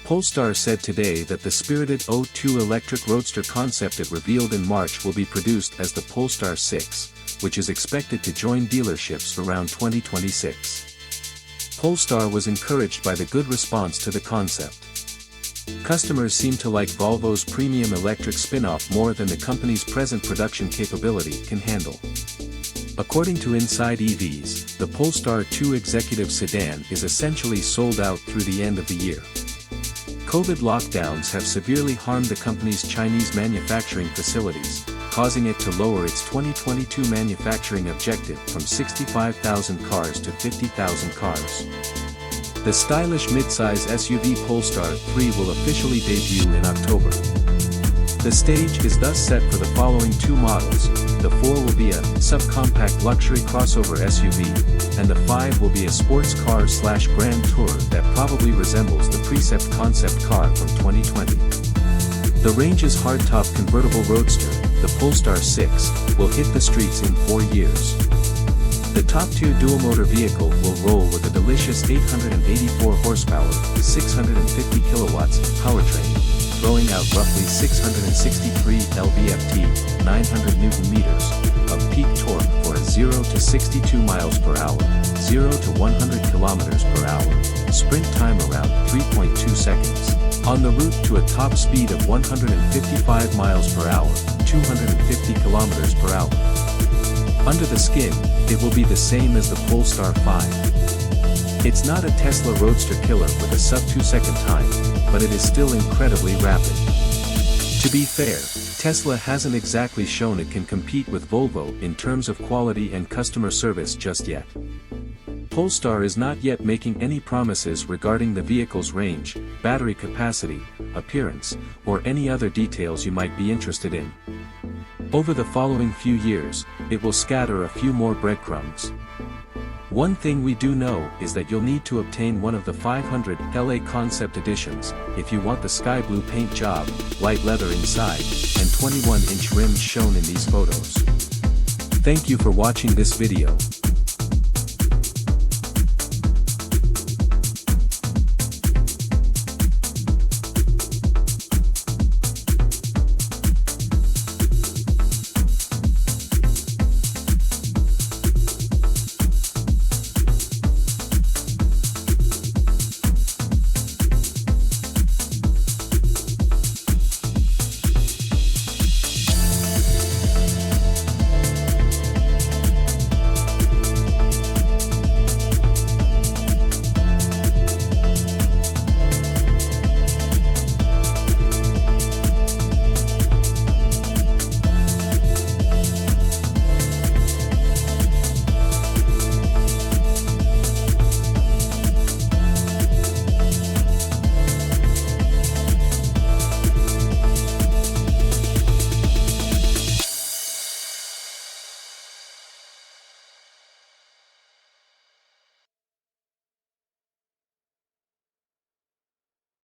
Polestar said today that the spirited O2 electric roadster concept it revealed in March will be produced as the Polestar 6, which is expected to join dealerships around 2026. Polestar was encouraged by the good response to the concept. Customers seem to like Volvo's premium electric spin-off more than the company's present production capability can handle. According to Inside EVs, the Polestar 2 executive sedan is essentially sold out through the end of the year. COVID lockdowns have severely harmed the company's Chinese manufacturing facilities, causing it to lower its 2022 manufacturing objective from 65,000 cars to 50,000 cars. The stylish midsize SUV Polestar 3 will officially debut in October. The stage is thus set for the following two models. The 4 will be a subcompact luxury crossover SUV, and the 5 will be a sports car/grand tourer that probably resembles the Precept concept car from 2020. The range's hardtop convertible roadster, the Polestar 6, will hit the streets in 4 years. The top-tier dual-motor vehicle will roll with a delicious 884 horsepower, 650 kilowatts powertrain, throwing out roughly 663 lb-ft, 900 Nm, of peak torque for a 0 to 62 miles per hour, 0 to 100 kilometers per hour, sprint time around 3.2 seconds, on the route to a top speed of 155 miles per hour, 250 kilometers per hour. Under the skin, it will be the same as the Polestar 5. It's not a Tesla Roadster killer with a sub-2-second time, but it is still incredibly rapid. To be fair, Tesla hasn't exactly shown it can compete with Volvo in terms of quality and customer service just yet. Polestar is not yet making any promises regarding the vehicle's range, battery capacity, appearance, or any other details you might be interested in. Over the following few years, it will scatter a few more breadcrumbs. One thing we do know is that you'll need to obtain one of the 500 LA Concept Editions, if you want the sky blue paint job, light leather inside, and 21-inch rims shown in these photos. Thank you for watching this video.